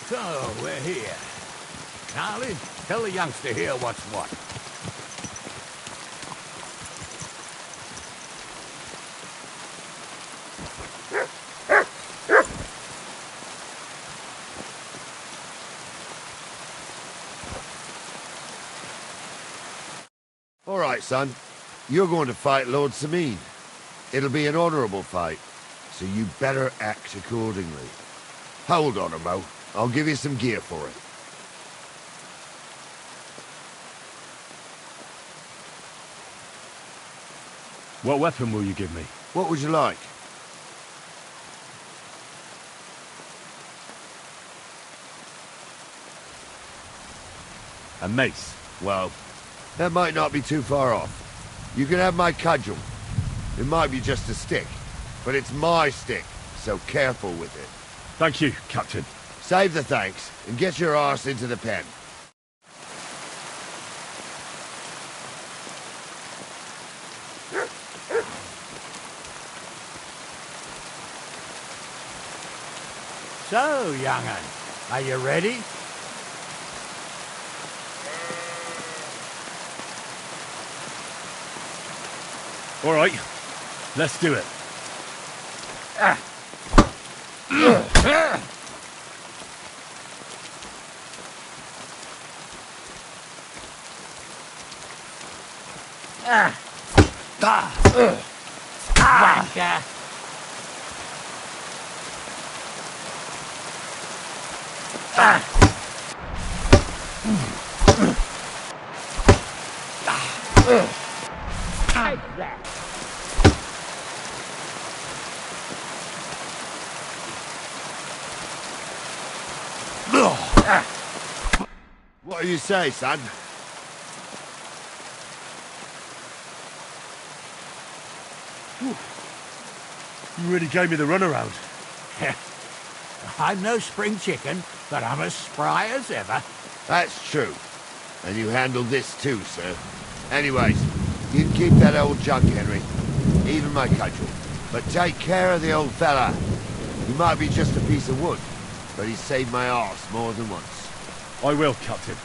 So, we're here. Gnarly, tell the youngster here what's what. All right, son. You're going to fight Lord Sameen. It'll be an honorable fight, so you better act accordingly. Hold on, Mo. I'll give you some gear for it. What weapon will you give me? What would you like? A mace. Well, that might not be too far off. You can have my cudgel. It might be just a stick, but it's my stick, so careful with it. Thank you, Captain. Save the thanks, and get your arse into the pen. So, young'un, are you ready? All right, let's do it. Wanker! Take that! What do you say, son? You really gave me the runaround. I'm no spring chicken, but I'm as spry as ever. That's true. And you handled this too, sir. Anyways, you can keep that old junk, Henry. Even my cudgel. But take care of the old fella. He might be just a piece of wood, but he's saved my arse more than once. I will, Captain.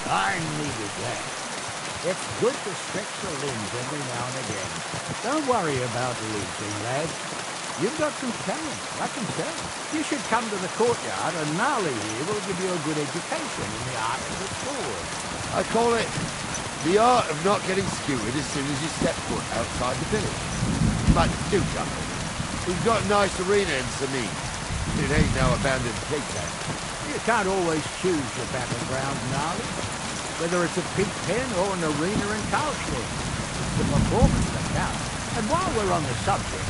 I needed that. It's good to stretch the limbs every now and again. Don't worry about losing, lad. You've got some talent, I can tell. You should come to the courtyard and Gnarly here will give you a good education in the art of the sword. I call it the art of not getting skewered as soon as you step foot outside the village. But do come. We've got a nice arena in Sameen. It ain't no abandoned pig pen. You can't always choose your battleground, Gnarly. Whether it's a pig pen or an arena in Karlsruhe. It's the performance that counts. And while we're on the subject,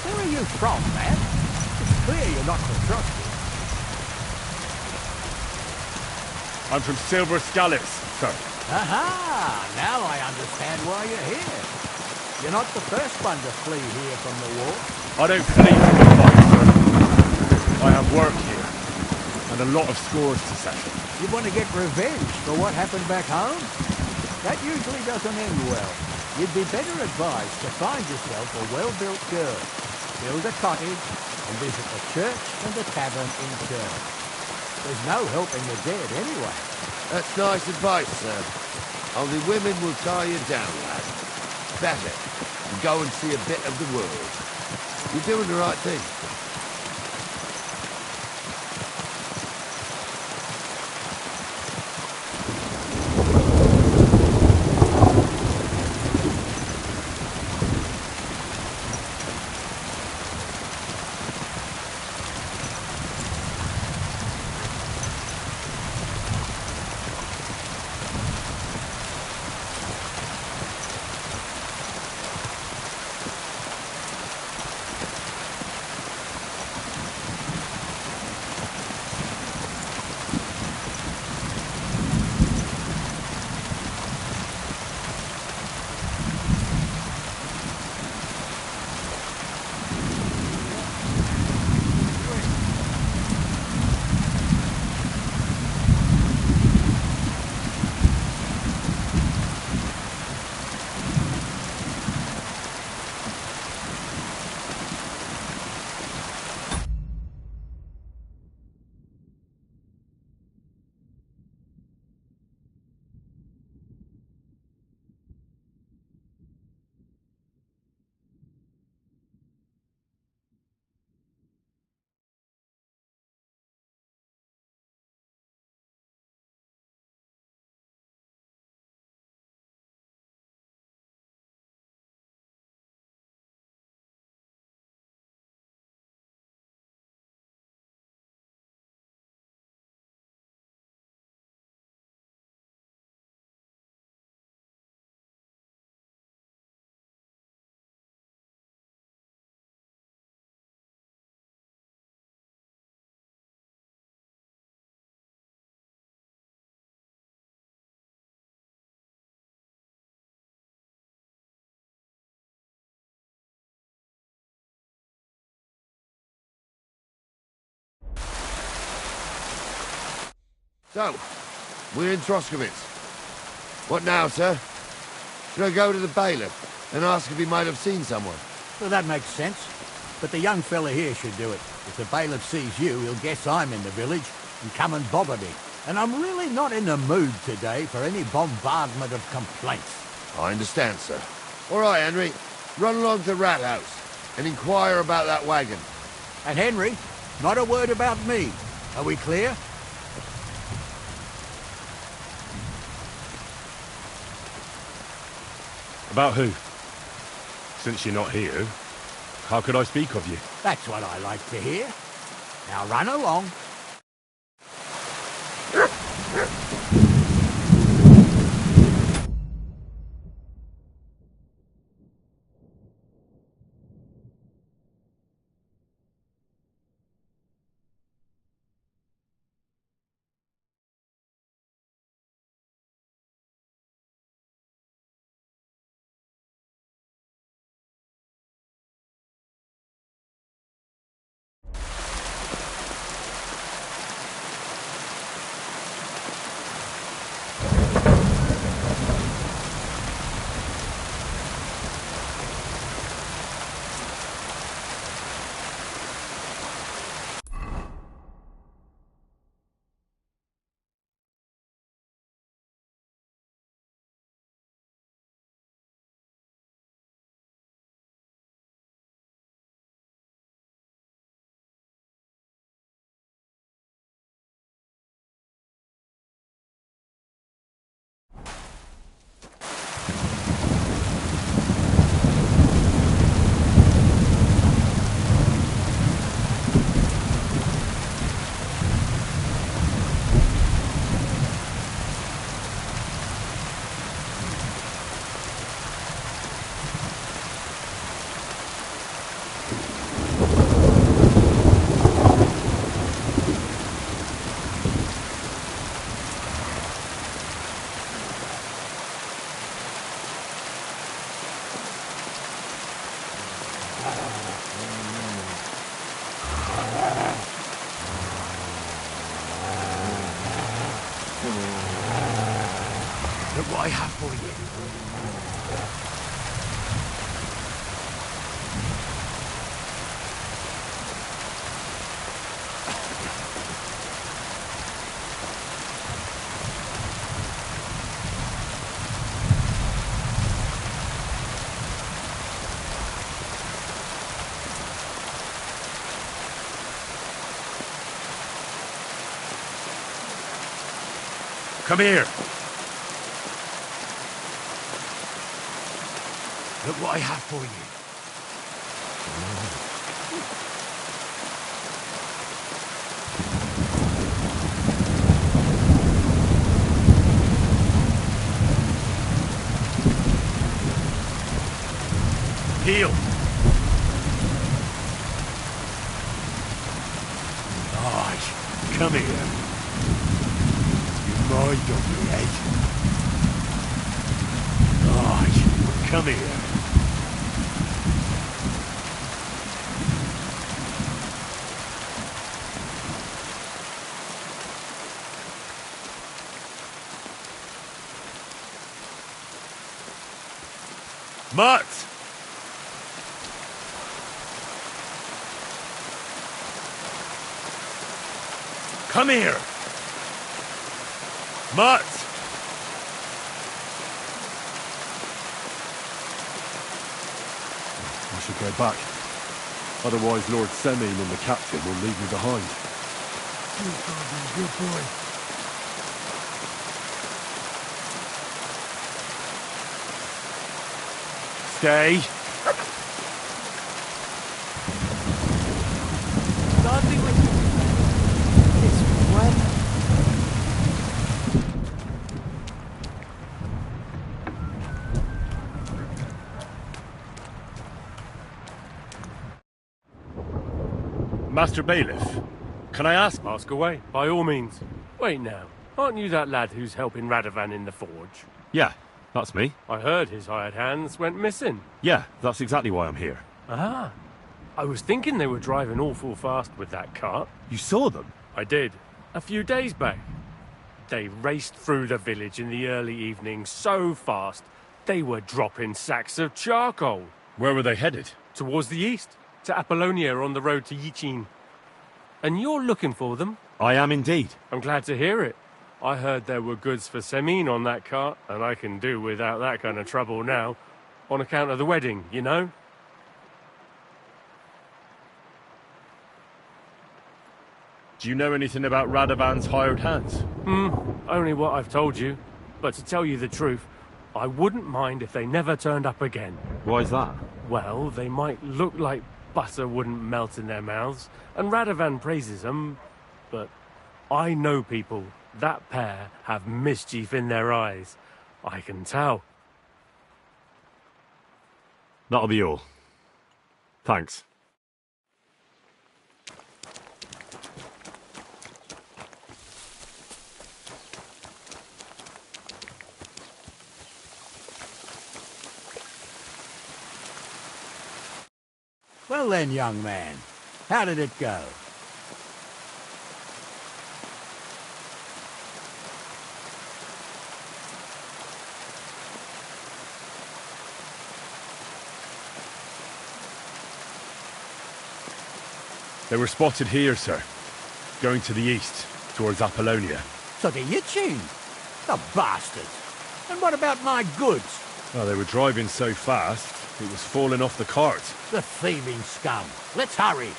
where are you from, man? It's clear you're not from trusted. I'm from Silver Scallops, sir. Aha! Now I understand why you're here. You're not the first one to flee here from the war. I don't flee from the fight, sir. I have work here, and a lot of scores to settle. You want to get revenge for what happened back home? That usually doesn't end well. You'd be better advised to find yourself a well-built girl, build a cottage, and visit the church and the tavern in turn. There's no helping the dead anyway. That's nice advice, sir. Only women will tie you down, lad. Better, and go and see a bit of the world. You're doing the right thing. So, we're in Troskovitz. What now, sir? Should I go to the bailiff and ask if he might have seen someone? Well, that makes sense. But the young fella here should do it. If the bailiff sees you, he'll guess I'm in the village and come and bother me. And I'm really not in the mood today for any bombardment of complaints. I understand, sir. All right, Henry. Run along to the Rat House and inquire about that wagon. And Henry, not a word about me. Are we clear? About who? Since you're not here, how could I speak of you? That's what I like to hear. Now run along. Look what I have for you. Come here! Look what I have for you. Heel! Nice. Come here. You mind on your head. Nice. Come here. Mutt! Come here! Mutt! I should go back. Otherwise Lord Semyon and the captain will leave me behind. You're gonna be a good boy. Stay! Starting with this weather. Master Bailiff, can I ask? Ask away, by all means. Wait now, aren't you that lad who's helping Radovan in the forge? Yeah, that's me. I heard his hired hands went missing. Yeah, that's exactly why I'm here. Ah, I was thinking they were driving awful fast with that cart. You saw them? I did, a few days back. They raced through the village in the early evening so fast, they were dropping sacks of charcoal. Where were they headed? Towards the east, to Apollonia on the road to Yichin. And you're looking for them? I am indeed. I'm glad to hear it. I heard there were goods for Semin on that cart, and I can do without that kind of trouble now. On account of the wedding, you know? Do you know anything about Radovan's hired hands? Only what I've told you. But to tell you the truth, I wouldn't mind if they never turned up again. Why's that? Well, they might look like butter wouldn't melt in their mouths, and Radovan praises them, but I know people. That pair have mischief in their eyes. I can tell. That'll be all. Thanks. Well then, young man, how did it go? They were spotted here, sir. Going to the east, towards Apollonia. So the Yichin? The bastards! And what about my goods? Well, they were driving so fast, it was falling off the cart. The thieving scum! Let's hurry!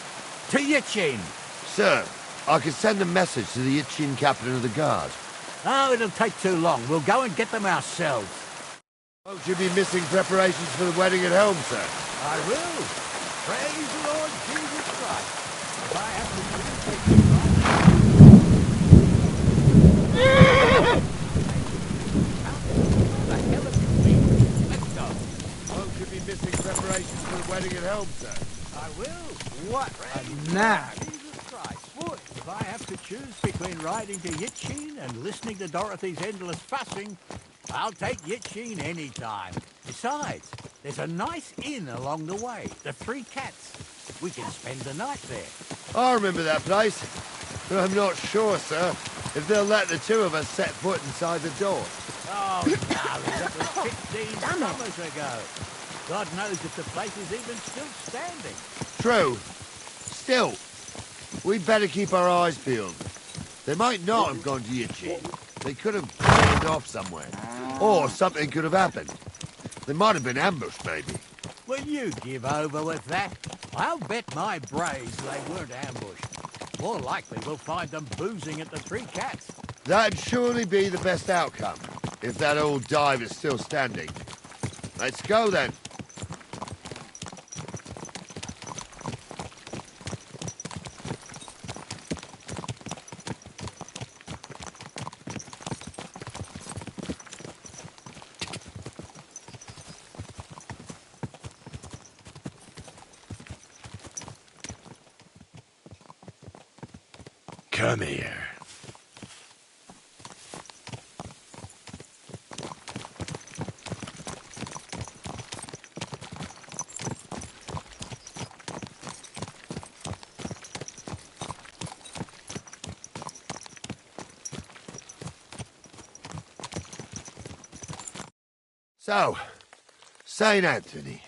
To Yichin! Sir, I could send a message to the Yichin captain of the guard. Oh, it'll take too long. We'll go and get them ourselves. Won't you be missing preparations for the wedding at home, sir? I will. Praise the Lord Jesus Christ. If I have to the hell have you been? Let's go. Won't you be missing preparations for the wedding at home, sir? I will. What a nag. Jesus Christ. What? If I have to choose between riding to Yichin and listening to Dorothy's endless fussing, I'll take Yichin any time. Besides, there's a nice inn along the way, the Three Cats. We can spend the night there. I remember that place, but I'm not sure, sir, if they'll let the two of us set foot inside the door. Oh, darling, that was 15 summers ago. God knows if the place is even still standing. True. Still, we'd better keep our eyes peeled. They might not have gone to Yichin. They could have taken off somewhere. Or something could have happened. They might have been ambushed, maybe. Will you give over with that? I'll bet my braves they weren't ambushed. More likely we'll find them boozing at the Three Cats. That'd surely be the best outcome, if that old dive is still standing. Let's go, then. Come here. So, St. Anthony,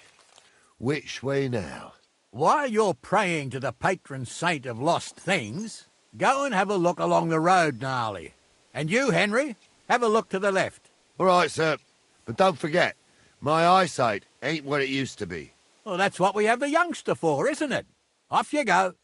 which way now? While you're praying to the patron saint of lost things, go and have a look along the road, Gnarly. And you, Henry, have a look to the left. All right, sir. But don't forget, my eyesight ain't what it used to be. Well, that's what we have the youngster for, isn't it? Off you go.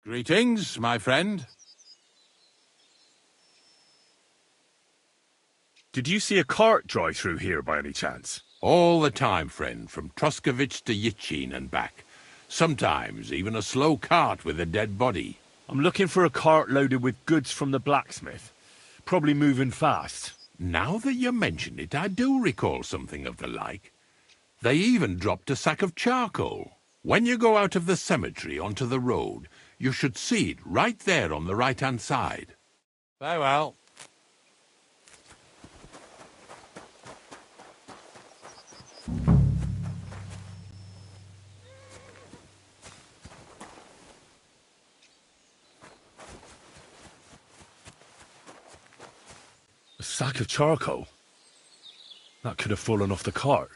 Greetings, my friend. Did you see a cart drive through here by any chance? All the time, friend, from Troskovich to Yitchin and back. Sometimes even a slow cart with a dead body. I'm looking for a cart loaded with goods from the blacksmith. Probably moving fast. Now that you mention it, I do recall something of the like. They even dropped a sack of charcoal. When you go out of the cemetery onto the road, you should see it right there on the right-hand side. Farewell. A sack of charcoal? That could have fallen off the cart.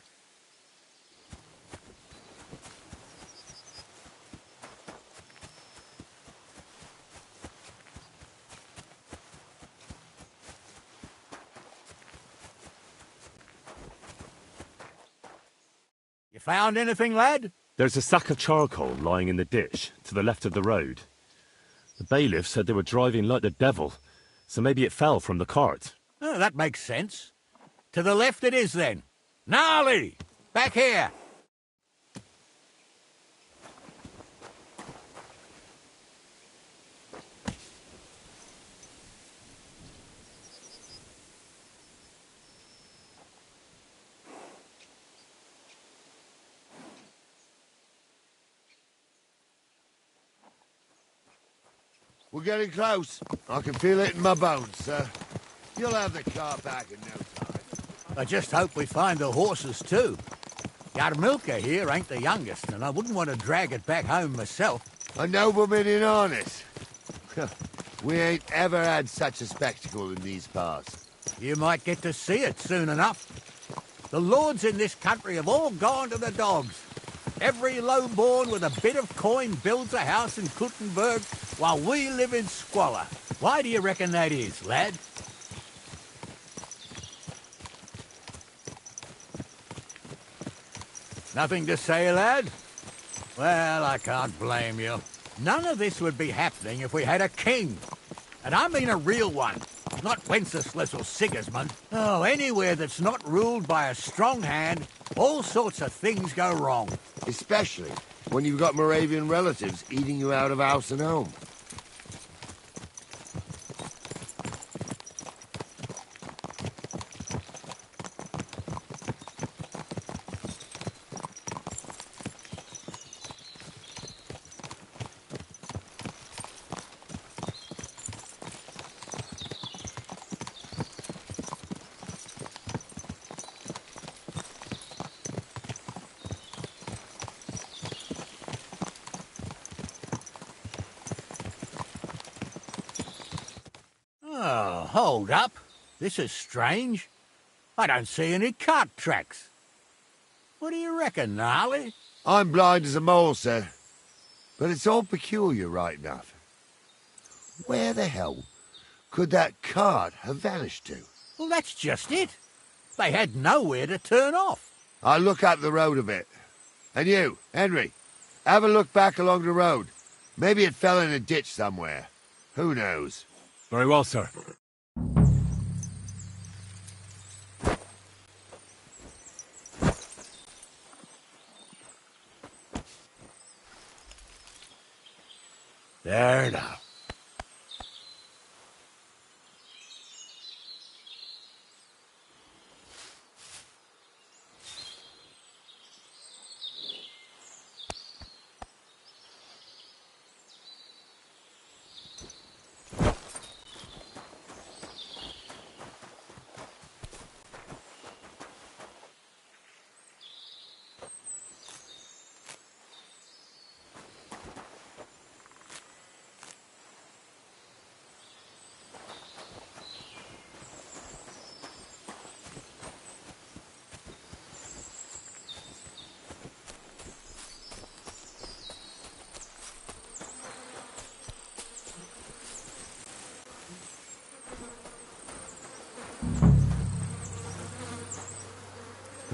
You found anything, lad? There's a sack of charcoal lying in the ditch to the left of the road. The bailiff said they were driving like the devil, so maybe it fell from the cart. Oh, that makes sense. To the left it is, then. Gnarly! Back here! We're getting close. I can feel it in my bones, sir. You'll have the car back in no time. I just hope we find the horses, too. Yarmilka here ain't the youngest, and I wouldn't want to drag it back home myself. A nobleman in harness. We ain't ever had such a spectacle in these parts. You might get to see it soon enough. The lords in this country have all gone to the dogs. Every lowborn with a bit of coin builds a house in Kuttenberg while we live in squalor. Why do you reckon that is, lad? Nothing to say, lad? Well, I can't blame you. None of this would be happening if we had a king. And I mean a real one, not Wenceslas or Sigismund. Oh, anywhere that's not ruled by a strong hand, all sorts of things go wrong. Especially when you've got Moravian relatives eating you out of house and home. Oh, hold up. This is strange. I don't see any cart tracks. What do you reckon, Gnarly? I'm blind as a mole, sir. But it's all peculiar right enough. Where the hell could that cart have vanished to? Well, that's just it. They had nowhere to turn off. I'll look up the road a bit. And you, Henry, have a look back along the road. Maybe it fell in a ditch somewhere. Who knows? Very well, sir. There now.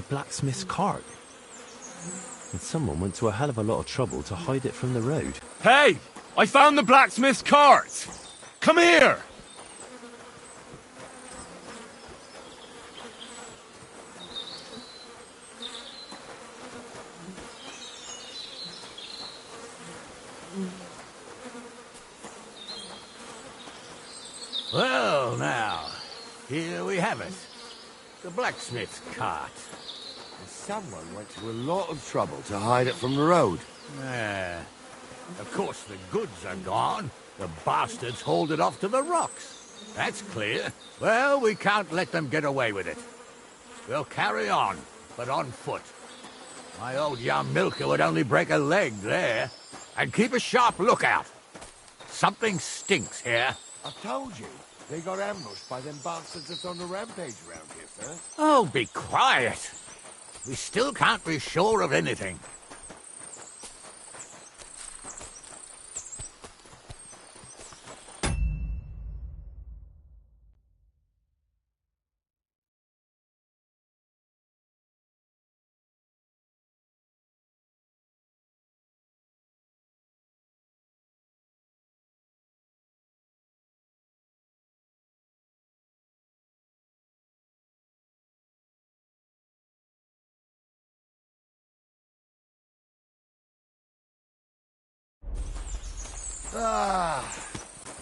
Blacksmith's cart. And someone went to a hell of a lot of trouble to hide it from the road. Hey! I found the blacksmith's cart! Come here! Well, now, here we have it. The blacksmith's cart. Someone went to a lot of trouble to hide it from the road. Yeah. Of course, the goods are gone. The bastards hauled it off to the rocks. That's clear. Well, we can't let them get away with it. We'll carry on, but on foot. My old young milker would only break a leg there. And keep a sharp lookout. Something stinks here. I told you, they got ambushed by them bastards that's on the rampage around here, sir. Oh, be quiet. We still can't be sure of anything.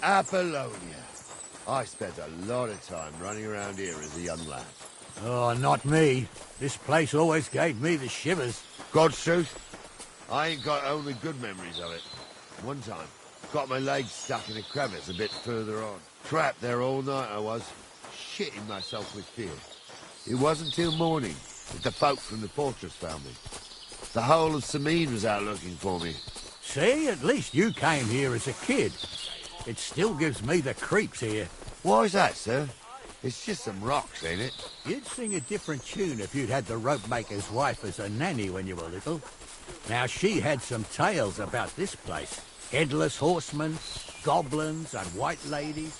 Apollonia. I spent a lot of time running around here as a young lad. Oh, not me. This place always gave me the shivers. God's truth, I ain't got only good memories of it. One time, got my leg stuck in a crevice a bit further on. Trapped there all night I was, shitting myself with fear. It wasn't till morning that the folk from the fortress found me. The whole of Sameen was out looking for me. See, at least you came here as a kid. It still gives me the creeps here. Why's that, sir? It's just some rocks, ain't it? You'd sing a different tune if you'd had the rope-maker's wife as a nanny when you were little. Now, she had some tales about this place. Headless horsemen, goblins, and white ladies.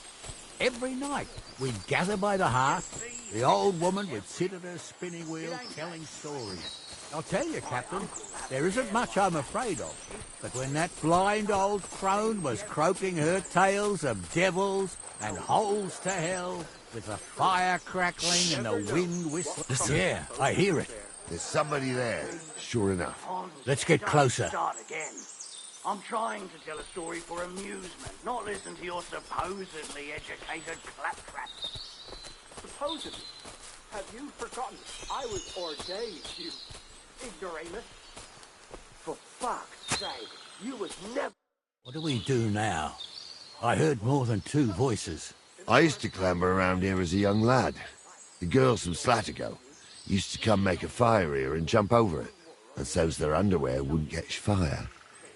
Every night, we'd gather by the hearth. The old woman would sit at her spinning wheel telling stories. I'll tell you, Captain, there isn't much I'm afraid of. But when that blind old crone was croaking her tales of devils and holes to hell, with the fire crackling and the wind whistling... Listen. Yeah, I hear it. There's somebody there, sure enough. Let's get closer. Start again. I'm trying to tell a story for amusement, not listen to your supposedly educated claptrap. Supposedly? Have you forgotten? I was ordained, you ignoramus. For fuck's sake, you was never... What do we do now? I heard more than two voices. I used to clamber around here as a young lad. The girls from Slatigo used to come make a fire here and jump over it, and so's their underwear wouldn't catch fire.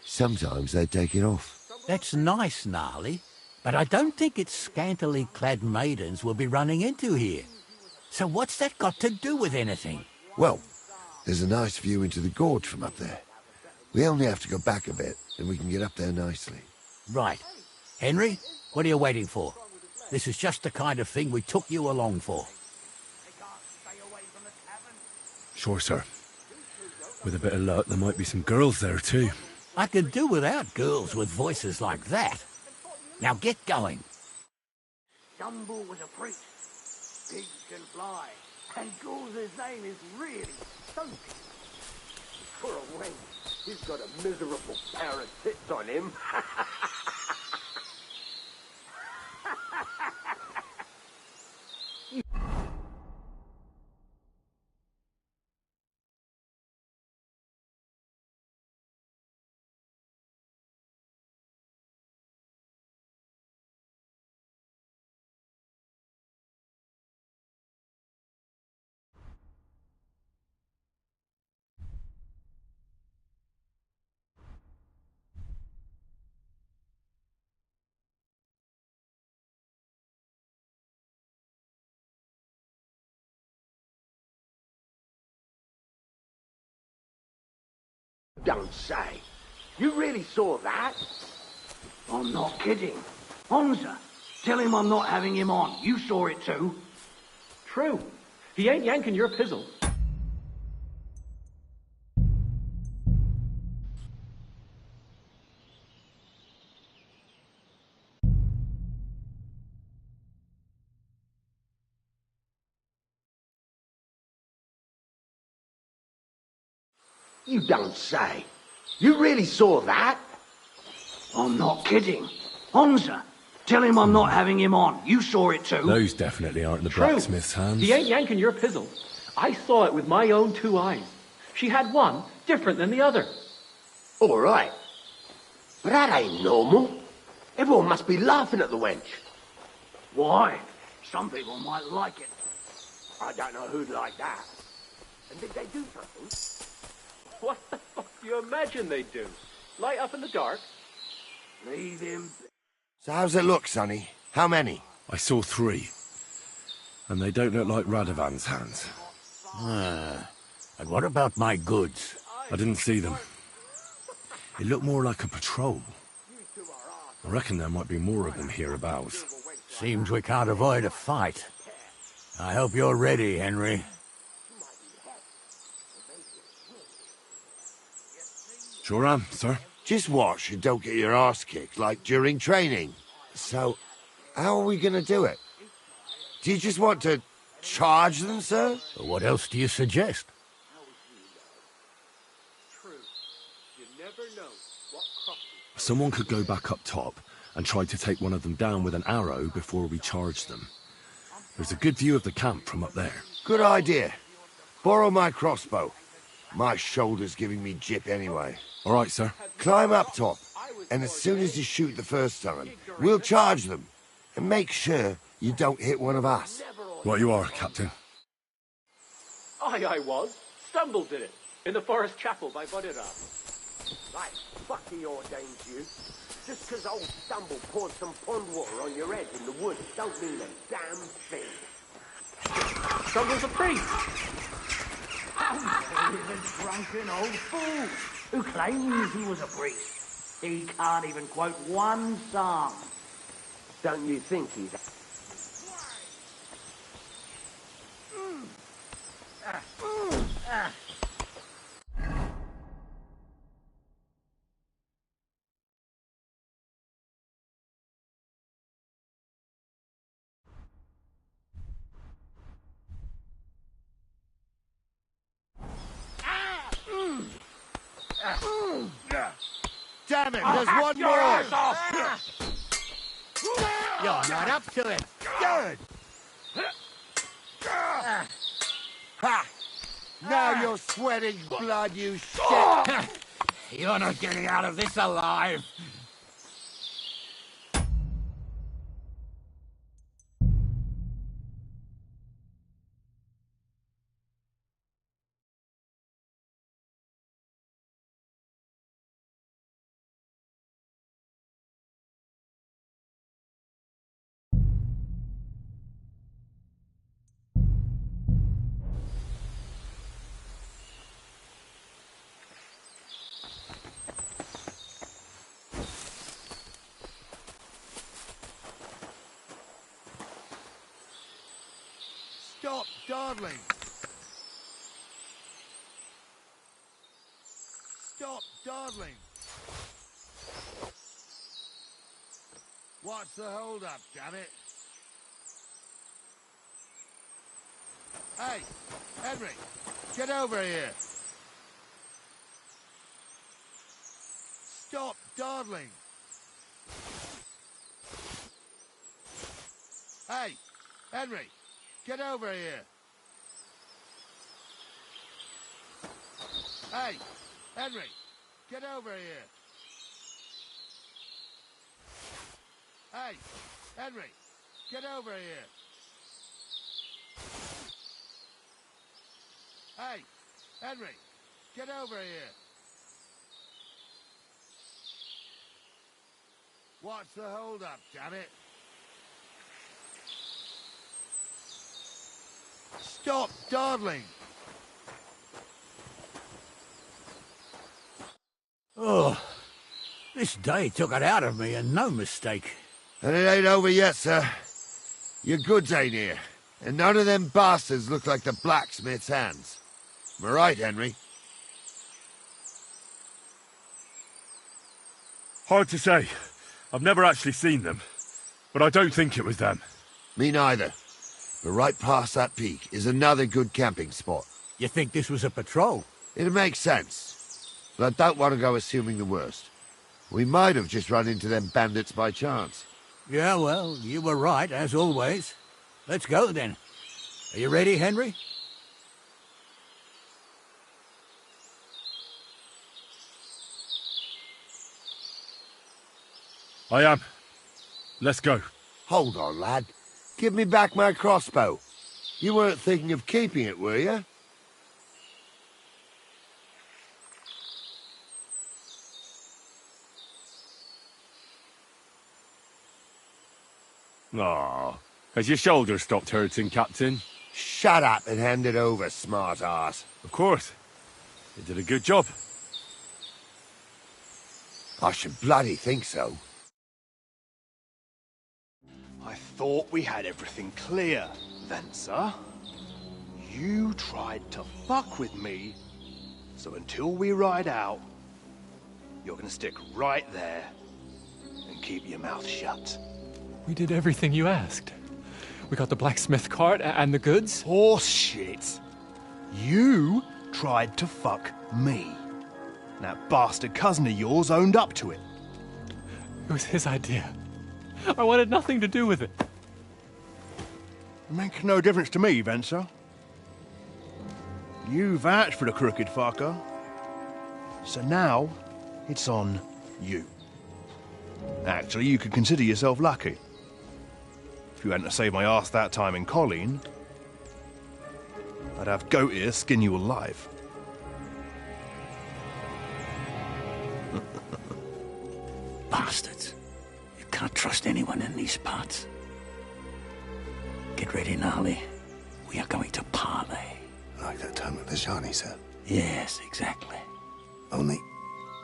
Sometimes they'd take it off. That's nice, Gnarly, but I don't think it's scantily clad maidens we'll be running into here. So what's that got to do with anything? Well, there's a nice view into the gorge from up there. We only have to go back a bit, and we can get up there nicely. Right. Henry, what are you waiting for? This is just the kind of thing we took you along for. Sure, sir. With a bit of luck, there might be some girls there, too. I could do without girls with voices like that. Now get going. Dumble was a priest. Pigs can fly. And Ghoul's name is really Soapy. For a wench, he's got a miserable pair of tits on him. Don't say. You really saw that? I'm not kidding. Honza, tell him I'm not having him on. You saw it too. True. He ain't yanking your pizzle. You don't say. You really saw that? I'm not kidding. Honza, tell him I'm not having him on. You saw it too. Those definitely aren't the True. blacksmith's hands. He ain't yanking your pizzle. I saw it with my own 2 eyes. She had one different than the other. All right. But that ain't normal. Everyone must be laughing at the wench. Why? Some people might like it. I don't know who'd like that. And did they do something? What the fuck do you imagine they'd do? Light up in the dark? Leave him. So how's it look, Sonny? How many? I saw 3. And they don't look like Radovan's hands. And what about my goods? I didn't see them. It looked more like a patrol. I reckon there might be more of them hereabouts. Seems we can't avoid a fight. I hope you're ready, Henry. Sure am, sir. Just watch and don't get your arse kicked like during training. So, how are we gonna do it? Do you just want to charge them, sir? What else do you suggest? True. You never know what crosses. Someone could go back up top and try to take one of them down with an arrow before we charge them. There's a good view of the camp from up there. Good idea. Borrow my crossbow. My shoulder's giving me jip anyway. All right, sir. Climb up top, and as soon as you shoot the first time, we'll charge them. And make sure you don't hit one of us. Right you are, Captain. I was. Stumble did it. In the forest chapel by Bodera. Right, fuck he ordains you. Just 'cause old Stumble poured some pond water on your head in the woods don't mean a damn thing. Stumble's a priest. He's a drunken old fool who claims he was a priest. He can't even quote one psalm. Don't you think he's... Damn it, there's one more! You're not up to it. Good! Ha! Now you're sweating blood, you shit! You're not getting out of this alive. Stop dawdling! Stop dawdling! What's the hold up, damn it? Hey, Henry, get over here! Stop dawdling! Hey, Henry, get over here! Hey, Henry, get over here! Hey, Henry, get over here! Hey, Henry, get over here! What's the hold up, damn it? Stop dawdling! Oh, this day took it out of me, and no mistake. And it ain't over yet, sir. Your goods ain't here, and none of them bastards look like the blacksmith's hands. Am I right, Henry? Hard to say. I've never actually seen them. But I don't think it was them. Me neither. But right past that peak is another good camping spot. You think this was a patrol? It'd make sense. but I don't want to go assuming the worst. We might have just run into them bandits by chance. Yeah, well, you were right, as always. Let's go, then. Are you ready, Henry? I am. Let's go. Hold on, lad. Give me back my crossbow. You weren't thinking of keeping it, were you? Aw. Has your shoulder stopped hurting, Captain? Shut up and hand it over, smart ass. Of course. You did a good job. I should bloody think so. I thought we had everything clear, Venser. You tried to fuck with me, so until we ride out, you're gonna stick right there and keep your mouth shut. We did everything you asked. We got the blacksmith cart and the goods. Horse shit. You tried to fuck me. That bastard cousin of yours owned up to it. It was his idea. I wanted nothing to do with it. It makes no difference to me, Venser. You vouched for the crooked fucker. So now, it's on you. Actually, you could consider yourself lucky. If you hadn't saved my ass that time in Colleen, I'd have goat ear skin you alive. Bastards. You can't trust anyone in these parts. Get ready, Gnarly. We are going to parley. Like that time at the Shani, sir? Yes, exactly. Only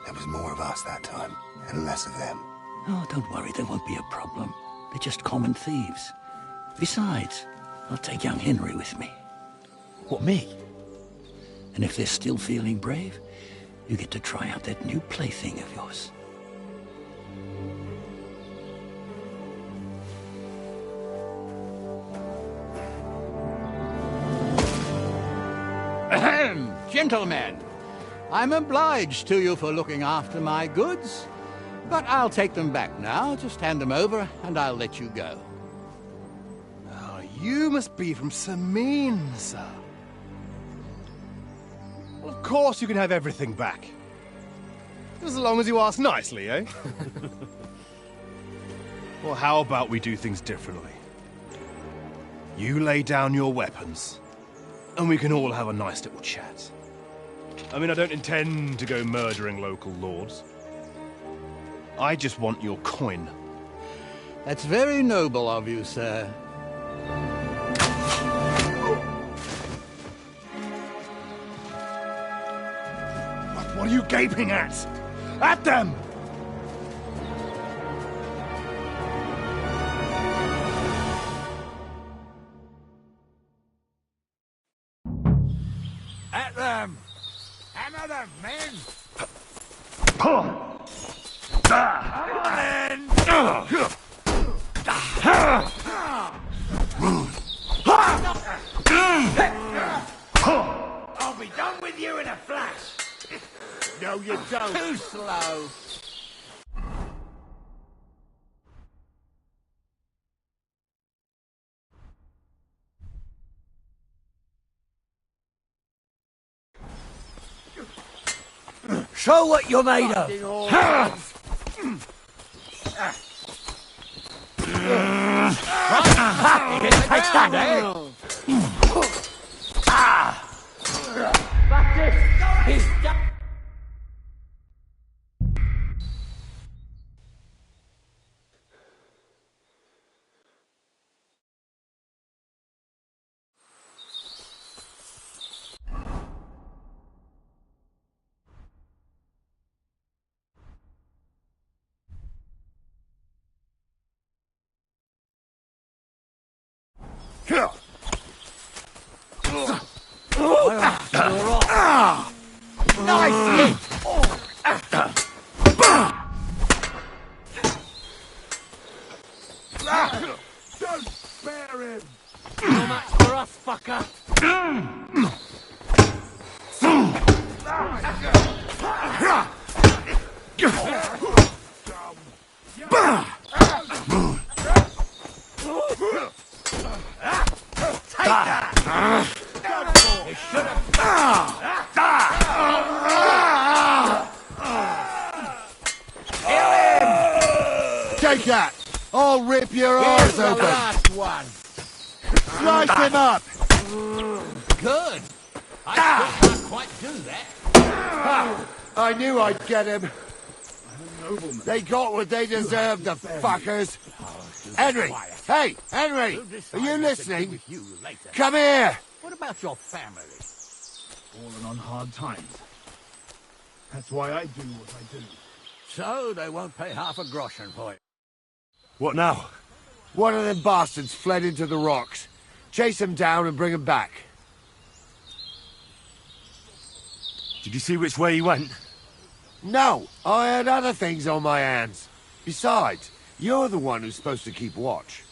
there was more of us that time, and less of them. Oh, don't worry, there won't be a problem. They're just common thieves. Besides, I'll take young Henry with me. What, me? And if they're still feeling brave, you get to try out that new plaything of yours. Ahem, gentlemen. I'm obliged to you for looking after my goods, but I'll take them back now. Just hand them over, and I'll let you go. Oh, you must be from Samin, sir. Well, of course you can have everything back. As long as you ask nicely, eh? Well, how about we do things differently? You lay down your weapons, and we can all have a nice little chat. I mean, I don't intend to go murdering local lords. I just want your coin. That's very noble of you, sir. What are you gaping at? At them! At them! Hammer them, men! I'll be done with you in a flash. No, you don't. Too slow. Show what you're made of. Take that, eh? That's it. He's done. Don't spare him. No match for us, fucker. Take that! I'll rip your arse open! Last one. Slice him up! Good. I still can't quite do that. I knew I'd get him. They got what they deserved, the fuckers. Henry! Hey, Henry! Are you listening? Come here! What about your family? Fallen on hard times. That's why I do what I do. So they won't pay half a groschen for it. What now? One of them bastards fled into the rocks. Chase him down and bring him back. Did you see which way he went? No, I had other things on my hands. Besides, you're the one who's supposed to keep watch.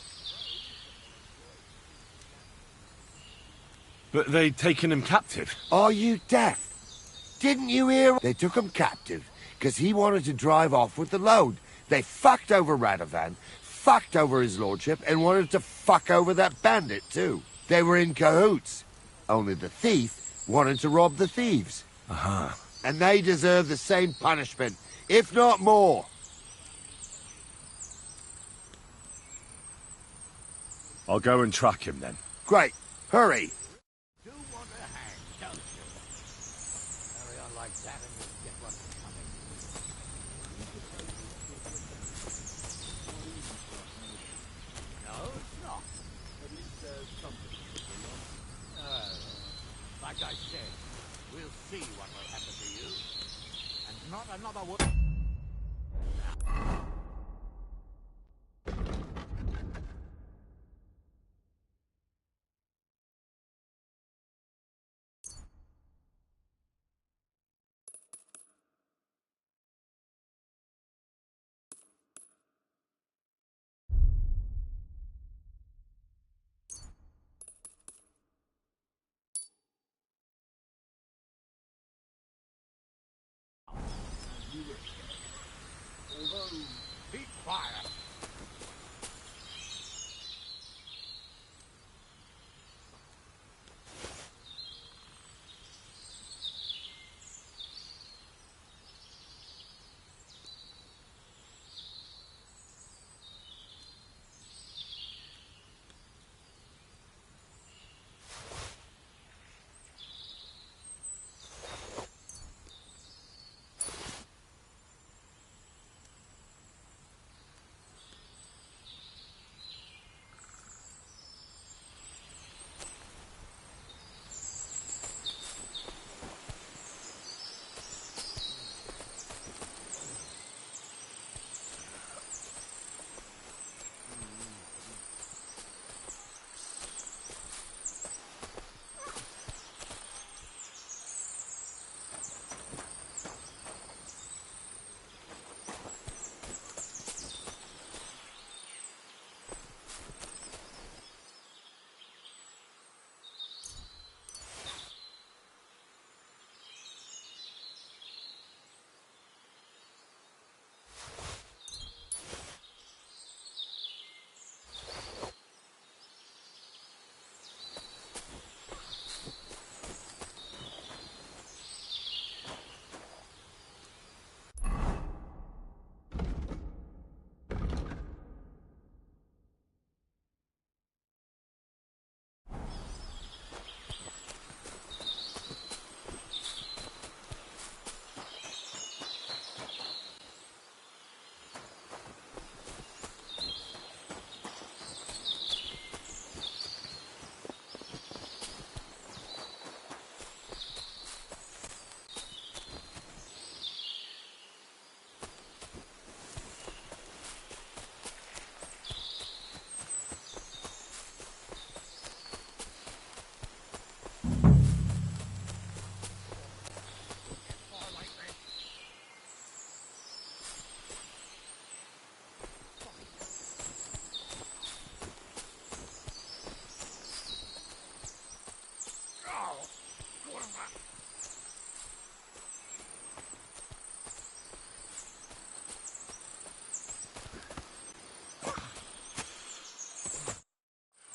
But they'd taken him captive. Are you deaf? Didn't you hear? They took him captive because he wanted to drive off with the load. They fucked over Radovan, fucked over his lordship, and wanted to fuck over that bandit too. They were in cahoots. Only the thief wanted to rob the thieves. Uh-huh. And they deserve the same punishment, if not more. I'll go and track him then. Great. Hurry. You want a hang, don't you? Carry on like that and you'll get what's coming. No, it's not. At least there's something. Like I said, we'll see what will happen to you. And not another word. Keep quiet.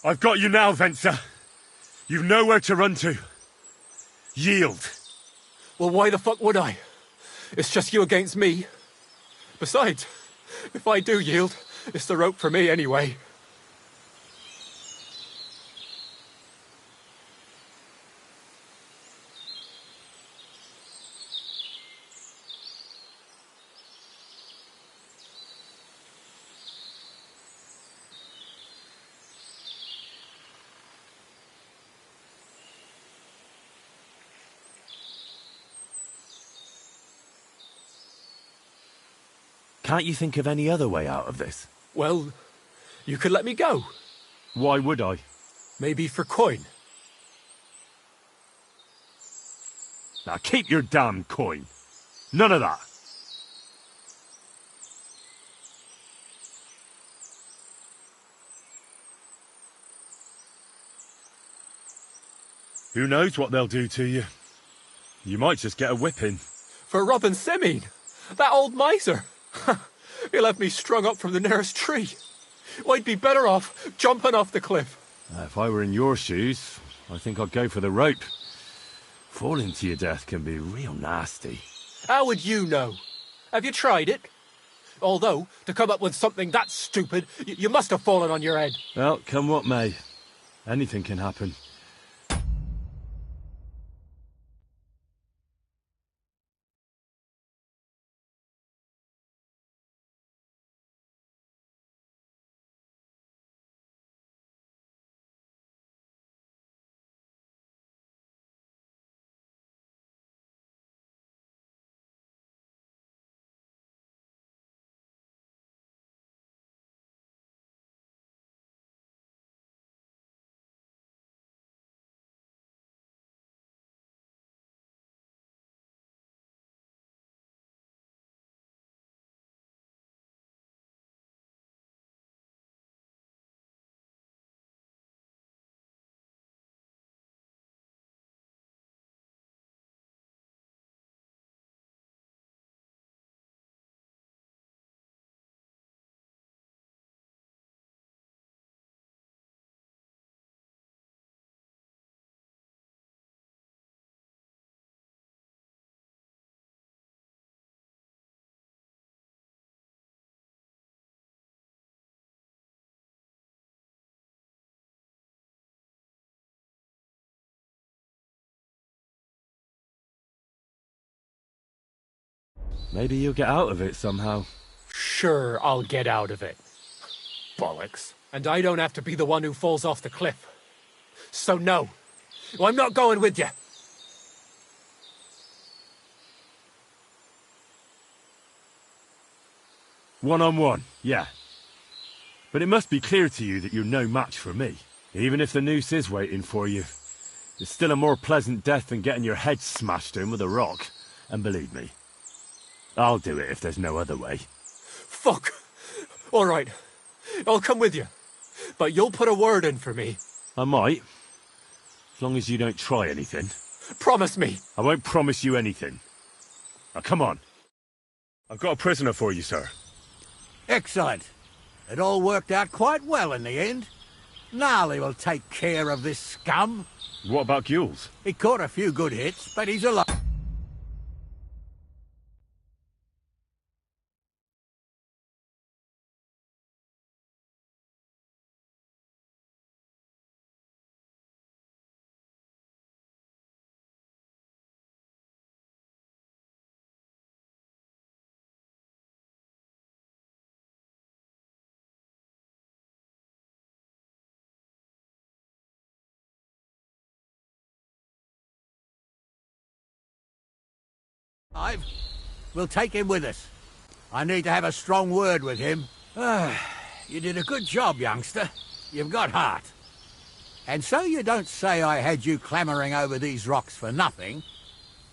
I've got you now, Venser. You've nowhere to run to. Yield. Well, why the fuck would I? It's just you against me. Besides, if I do yield, it's the rope for me anyway. Can't you think of any other way out of this? Well, you could let me go. Why would I? Maybe for coin. Now keep your damn coin. None of that. Who knows what they'll do to you? You might just get a whipping. For robbing Simeon, that old miser. He'll have me strung up from the nearest tree. I'd be better off jumping off the cliff. If I were in your shoes, I think I'd go for the rope. Falling to your death can be real nasty. How would you know? Have you tried it? Although, to come up with something that stupid, you must have fallen on your head. Well, come what may. Anything can happen. Maybe you'll get out of it somehow. Sure, I'll get out of it. Bollocks. And I don't have to be the one who falls off the cliff. So no, I'm not going with you. One-on-one, yeah. But it must be clear to you that you're no match for me. Even if the noose is waiting for you, it's still a more pleasant death than getting your head smashed in with a rock. And believe me, I'll do it if there's no other way. Fuck. All right, I'll come with you. But you'll put a word in for me. I might. As long as you don't try anything. Promise me. I won't promise you anything. Now come on. I've got a prisoner for you, sir. Excellent. It all worked out quite well in the end. Gnarly will take care of this scum. What about Gules? He caught a few good hits, but he's alive. We'll take him with us. I need to have a strong word with him. You did a good job, youngster. You've got heart. And so you don't say I had you clambering over these rocks for nothing.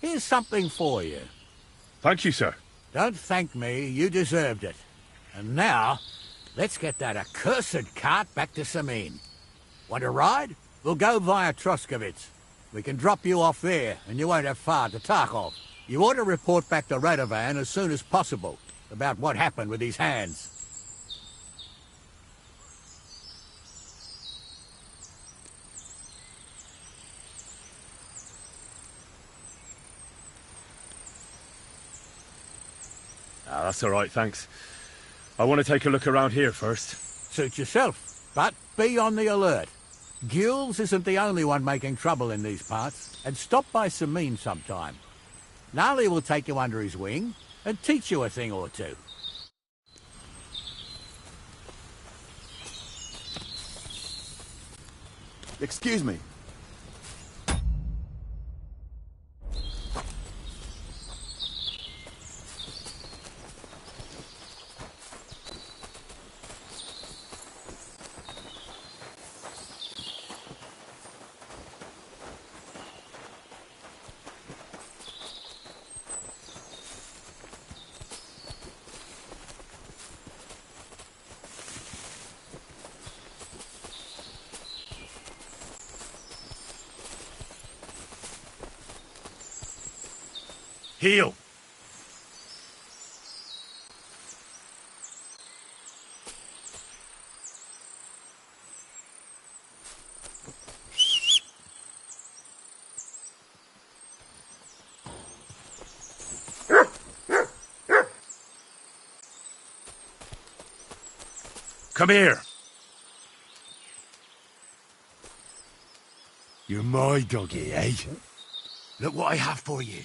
Here's something for you. Thank you, sir. Don't thank me, you deserved it. And now, let's get that accursed cart back to Simeon. Want to ride? We'll go via Troskovitz. We can drop you off there, and you won't have far to Tarkov. You ought to report back to Radovan as soon as possible about what happened with his hands. That's all right, thanks. I want to take a look around here first. Suit yourself, but be on the alert. Gills isn't the only one making trouble in these parts, and stop by Samin sometime. Gnarly will take you under his wing and teach you a thing or two. Excuse me. Heal! Come here! You're my doggy, eh? Look what I have for you.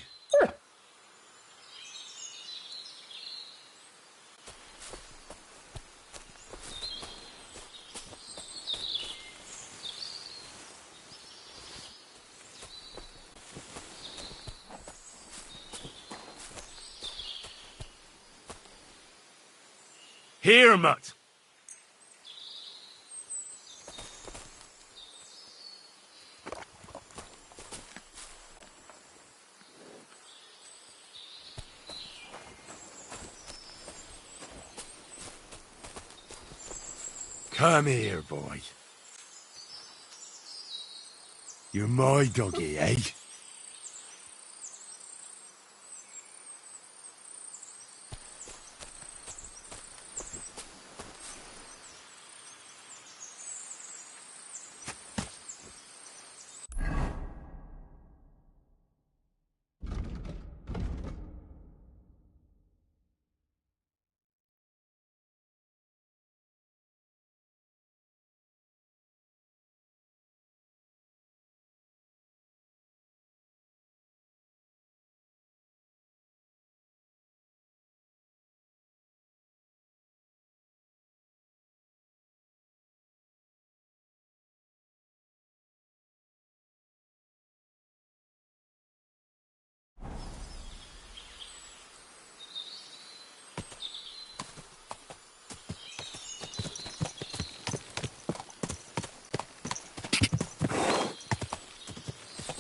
Here, mutt! Come here, boy. You're my doggy, eh?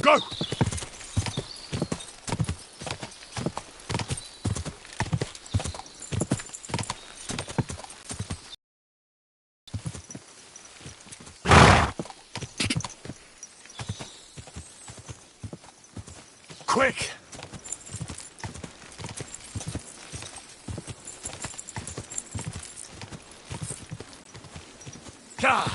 Go! Quick! God!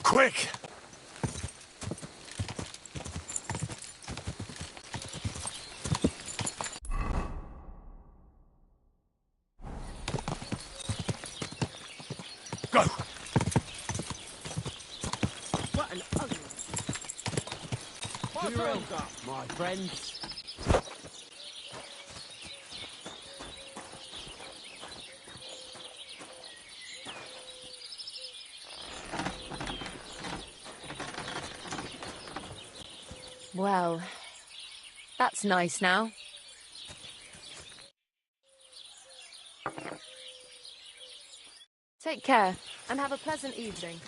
Quick! Go! What an ugly... Heroes up, my friends. Well, that's nice now. Take care, and have a pleasant evening.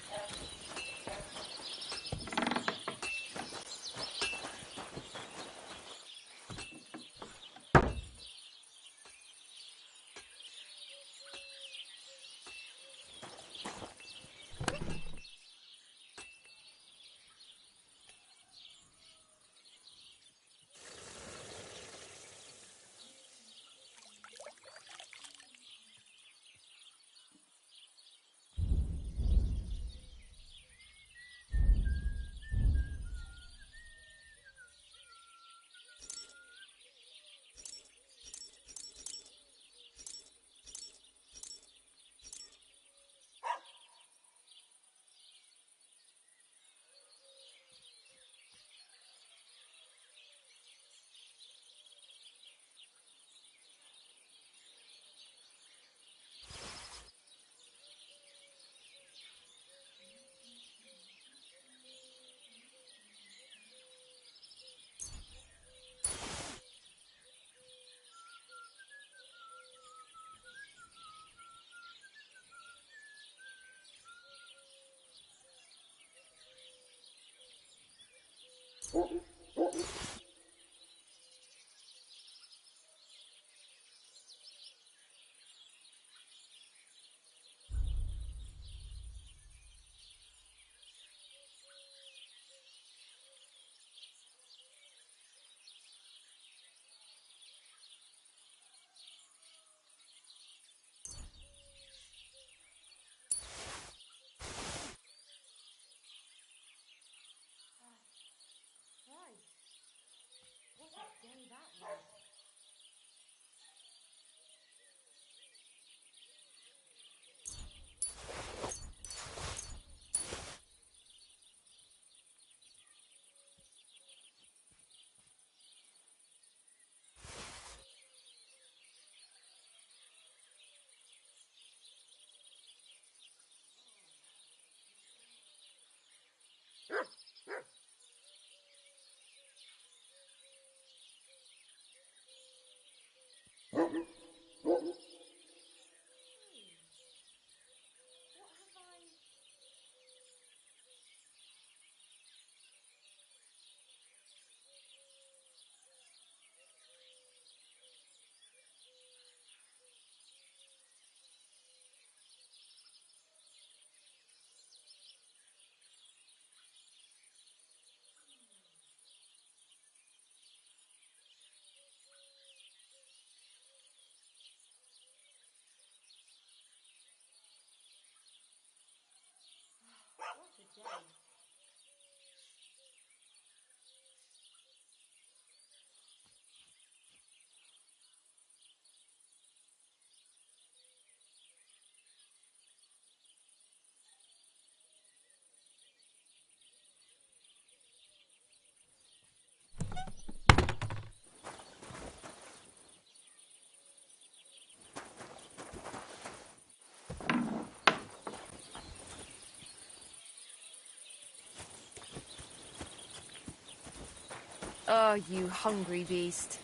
Oh, you hungry beast.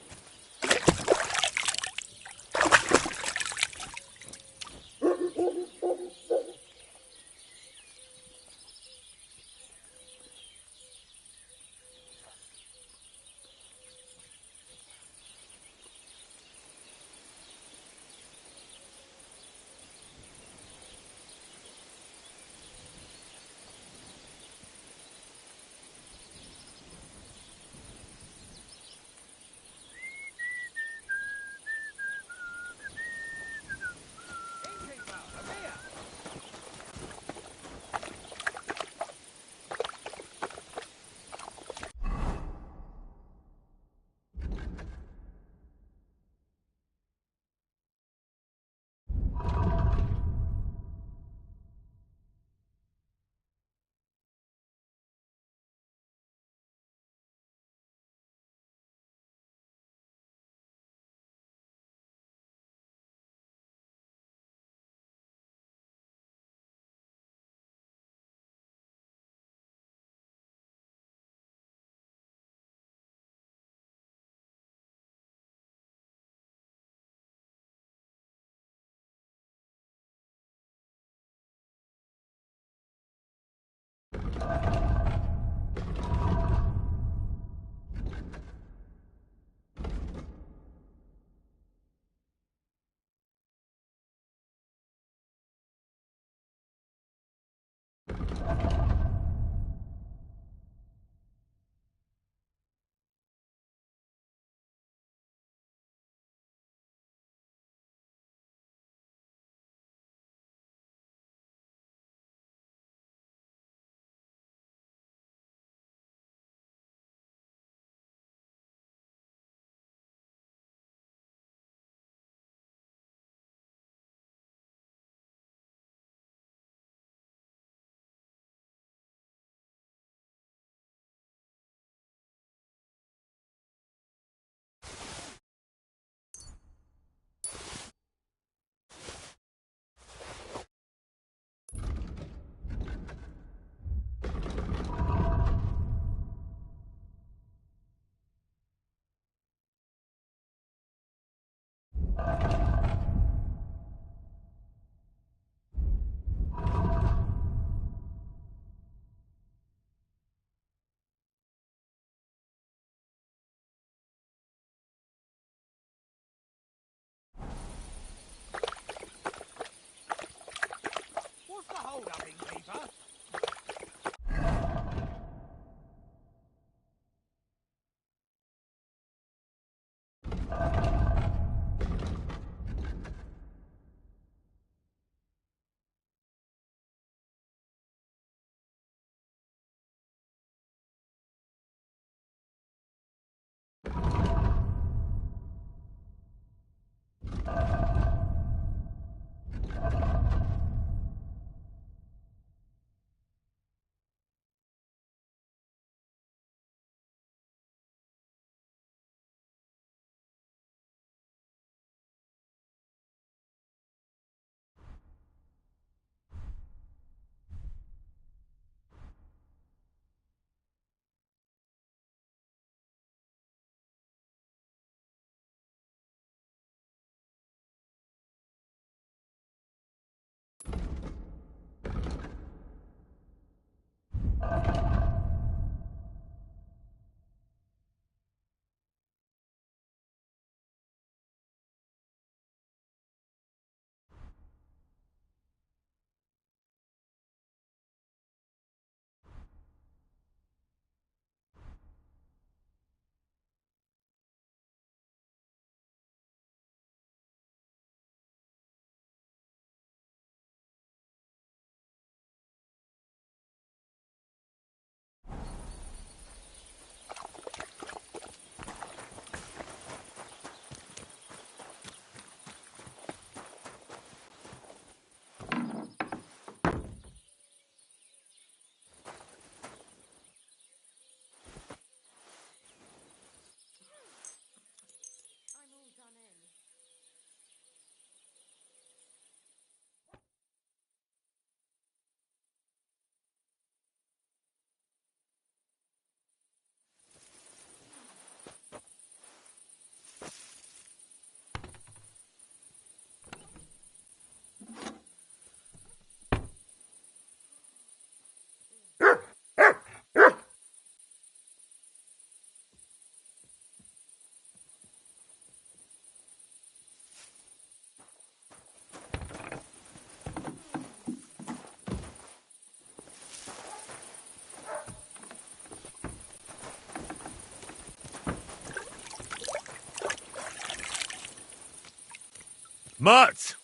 Mutt!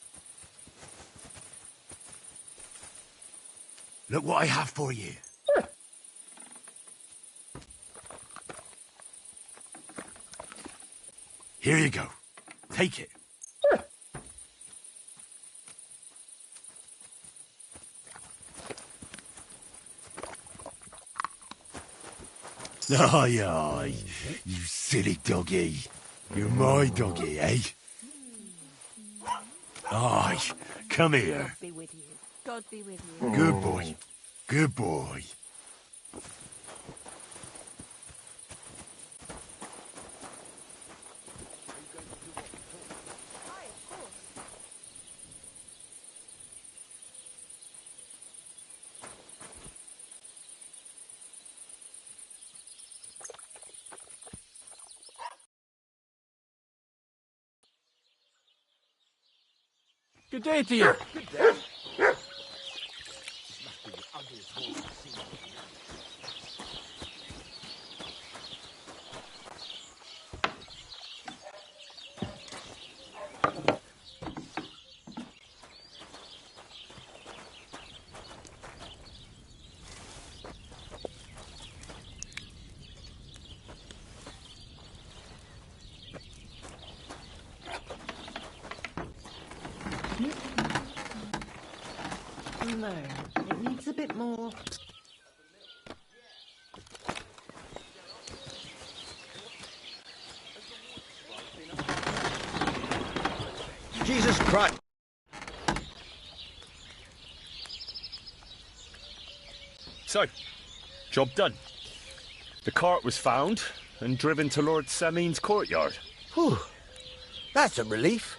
Look what I have for you. Here you go. Take it. Aye, aye, you silly doggy. You're my doggy, eh? Aye, come here. God be with you. God be with you. Good boy. Good boy. Good day to you. Good day. No, it needs a bit more. Jesus Christ. So, job done. The cart was found and driven to Lord Semin's courtyard. Whew. That's a relief.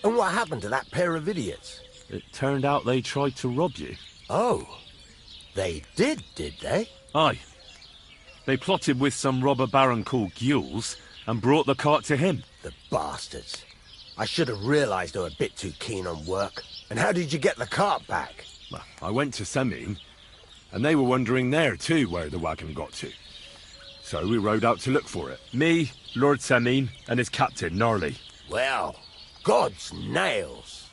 And what happened to that pair of idiots? It turned out they tried to rob you. Oh. They did they? Aye. They plotted with some robber baron called Gules and brought the cart to him. The bastards. I should have realised they were a bit too keen on work. And how did you get the cart back? Well, I went to Semin, and they were wondering there too where the wagon got to. So we rode out to look for it. Me, Lord Semine, and his captain, Gnarly. Well, God's nails.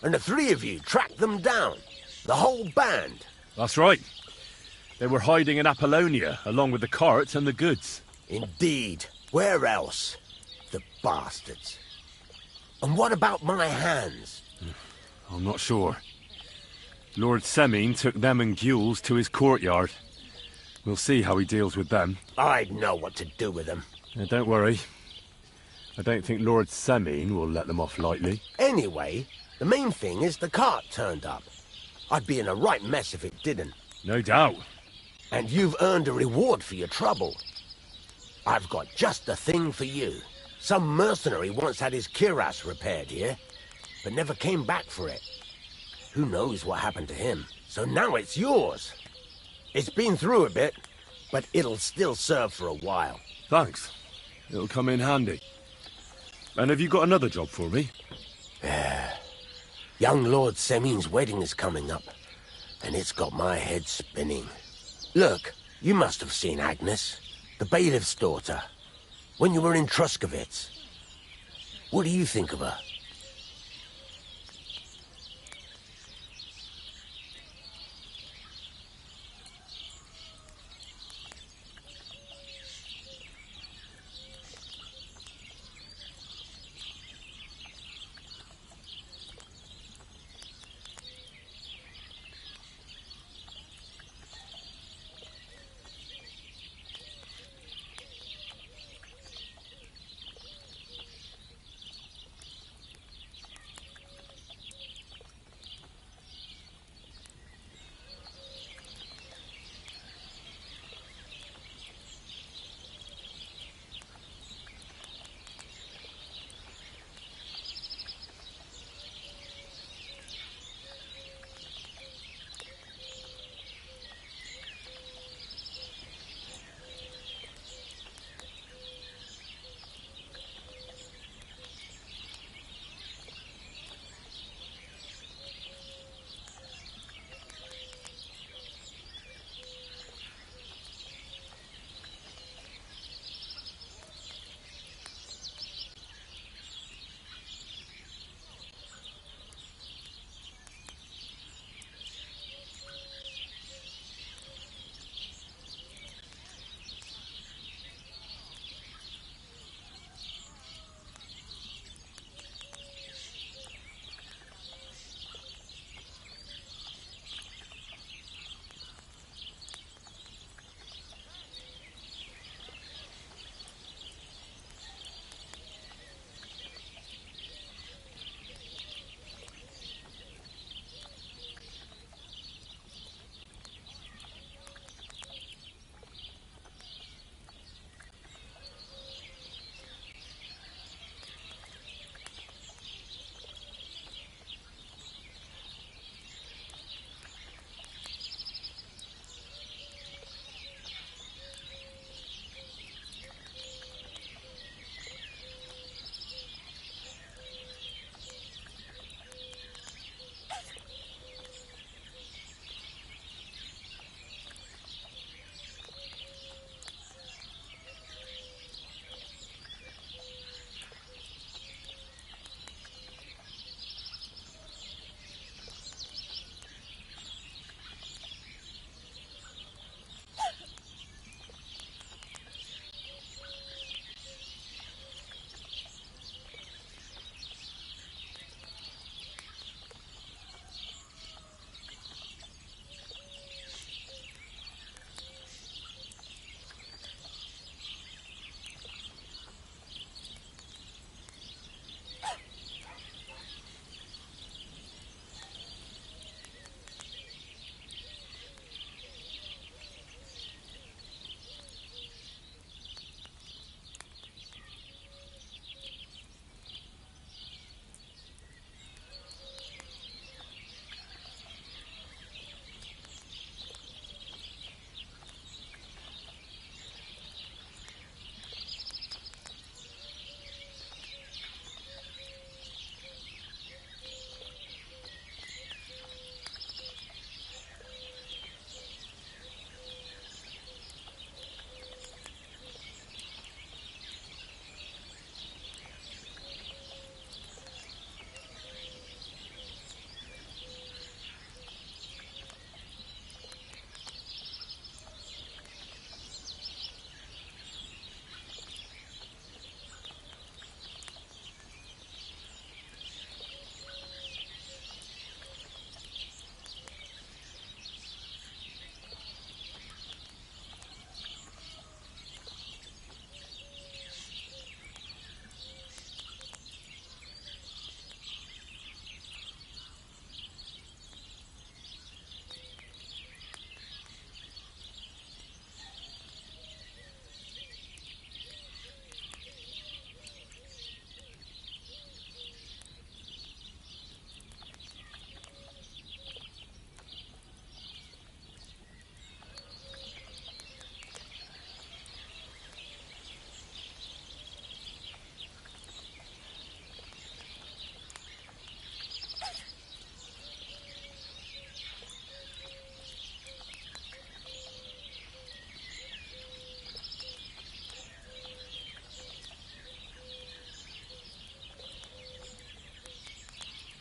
And the three of you tracked them down. The whole band. That's right. They were hiding in Apollonia, along with the carts and the goods. Indeed. Where else? The bastards. And what about my hands? I'm not sure. Lord Semine took them and Gules to his courtyard. We'll see how he deals with them. I'd know what to do with them. Don't worry. I don't think Lord Semine will let them off lightly. Anyway, the main thing is the cart turned up. I'd be in a right mess if it didn't. No doubt. And you've earned a reward for your trouble. I've got just the thing for you. Some mercenary once had his cuirass repaired here, but never came back for it. Who knows what happened to him? So now it's yours. It's been through a bit, but it'll still serve for a while. Thanks. It'll come in handy. And have you got another job for me? Young Lord Semine's wedding is coming up, and it's got my head spinning. Look, you must have seen Agnes, the bailiff's daughter, when you were in Truscovitz. What do you think of her?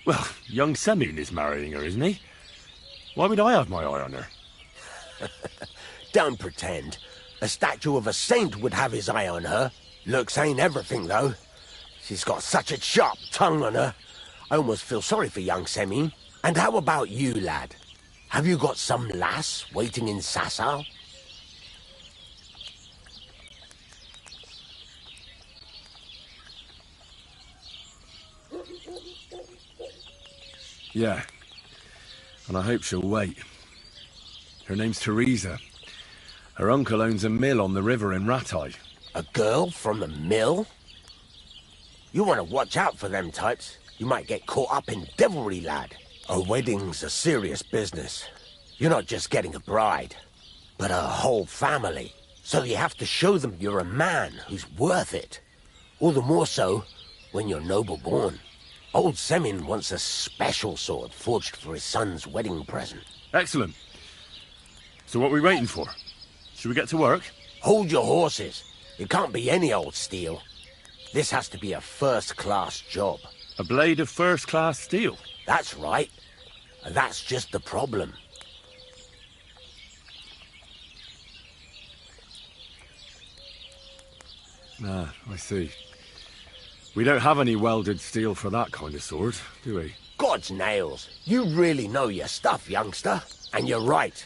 Well, young Semyon is marrying her, isn't he? Why would I have my eye on her? Don't pretend. A statue of a saint would have his eye on her. Looks ain't everything, though. She's got such a sharp tongue on her. I almost feel sorry for young Semyon. And how about you, lad? Have you got some lass waiting in Sasau? Yeah. And I hope she'll wait. Her name's Teresa. Her uncle owns a mill on the river in Ratai. A girl from the mill? You want to watch out for them types. You might get caught up in devilry, lad. A wedding's a serious business. You're not just getting a bride, but a whole family. So you have to show them you're a man who's worth it. All the more so when you're noble-born. Old Semyon wants a special sword forged for his son's wedding present. Excellent. So what are we waiting for? Should we get to work? Hold your horses. It can't be any old steel. This has to be a first-class job. A blade of first-class steel? That's right. And that's just the problem. Ah, I see. We don't have any welded steel for that kind of sword, do we? God's nails. You really know your stuff, youngster. And you're right.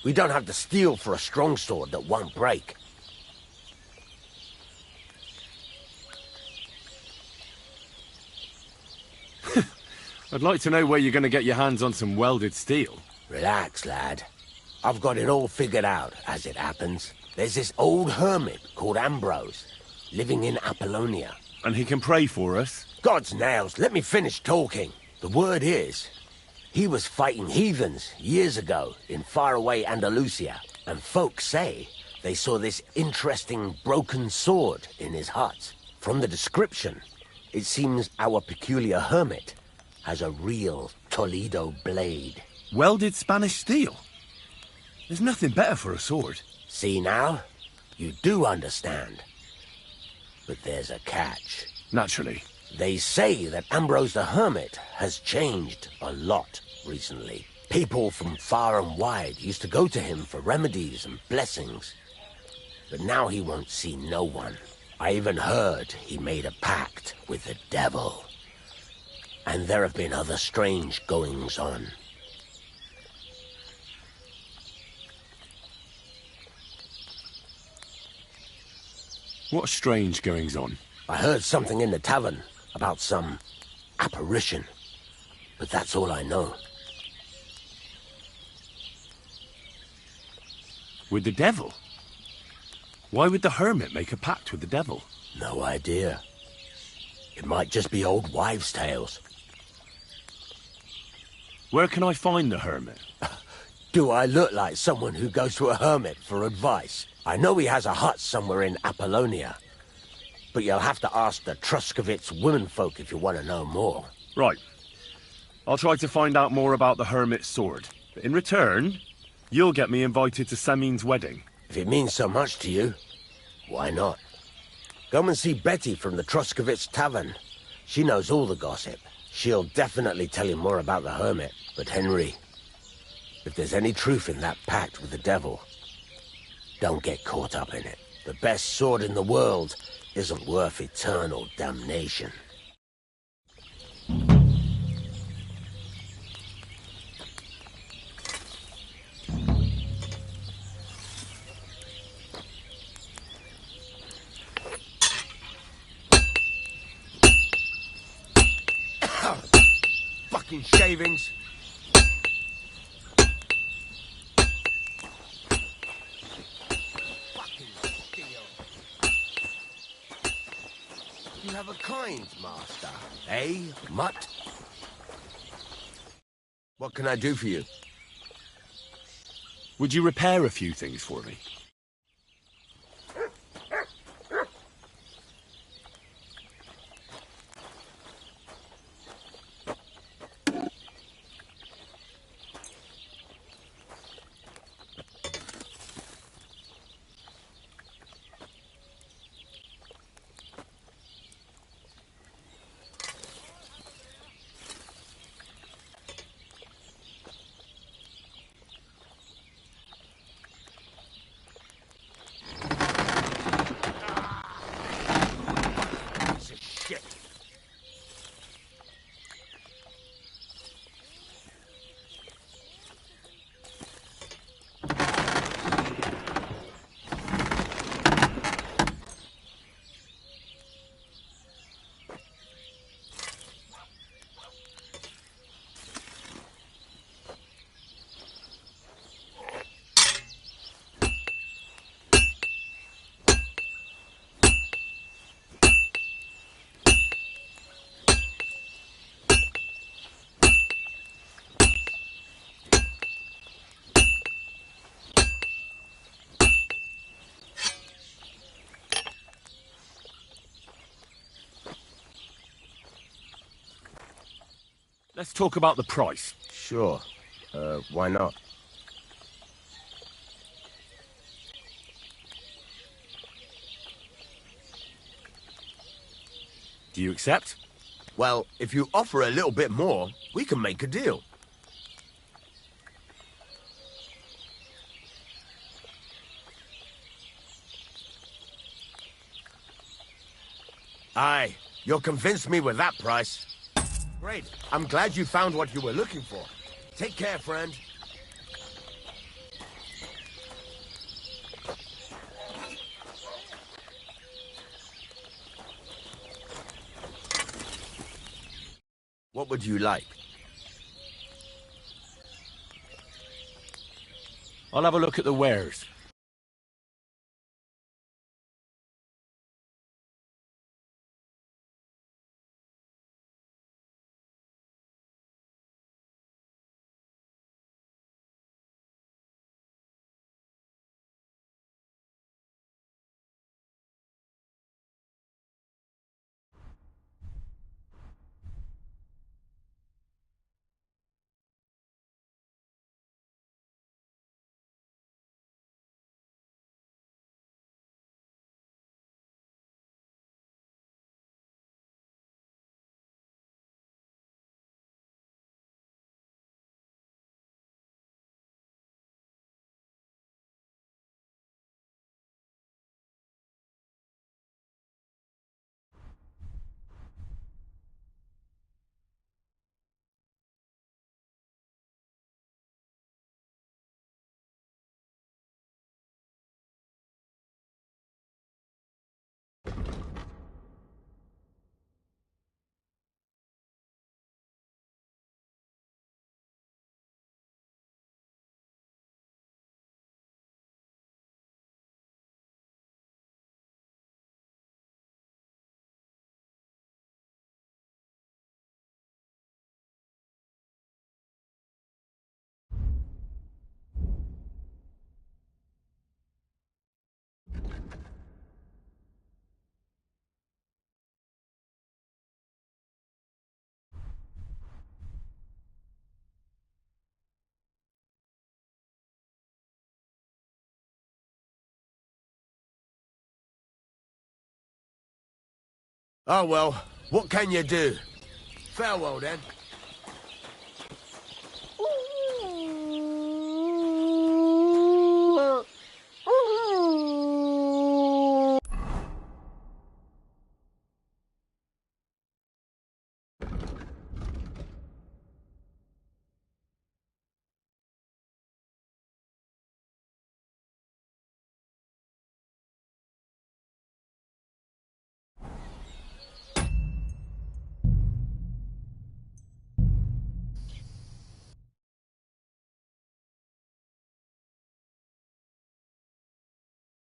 We don't have the steel for a strong sword that won't break. I'd like to know where you're going to get your hands on some welded steel. Relax, lad. I've got it all figured out, as it happens. There's this old hermit called Ambrose, living in Apollonia. And he can pray for us? God's nails, let me finish talking. The word is, he was fighting heathens years ago in faraway Andalusia, and folks say they saw this interesting broken sword in his hut. From the description, it seems our peculiar hermit has a real Toledo blade. Welded Spanish steel? There's nothing better for a sword. See now? You do understand. But there's a catch. Naturally. They say that Ambrose the Hermit has changed a lot recently. People from far and wide used to go to him for remedies and blessings. But now he won't see no one. I even heard he made a pact with the devil. And there have been other strange goings-on. What strange goings-on? I heard something in the tavern about some apparition. But that's all I know. With the devil? Why would the hermit make a pact with the devil? No idea. It might just be old wives' tales. Where can I find the hermit? Do I look like someone who goes to a hermit for advice? I know he has a hut somewhere in Apollonia. But you'll have to ask the Truskovitz womenfolk if you want to know more. Right. I'll try to find out more about the hermit's sword. But in return, you'll get me invited to Semyon's wedding. If it means so much to you, why not? Come and see Betty from the Truskovitz Tavern. She knows all the gossip. She'll definitely tell you more about the hermit. But Henry, if there's any truth in that pact with the devil, don't get caught up in it. The best sword in the world isn't worth eternal damnation. Fucking shavings. You have a kind master, eh, mutt? What can I do for you? Would you repair a few things for me? Let's talk about the price. Sure. Why not? Do you accept? Well, if you offer a little bit more, we can make a deal. Aye, you'll convince me with that price. Great. I'm glad you found what you were looking for. Take care, friend. What would you like? I'll have a look at the wares. Oh well, what can you do? Farewell then.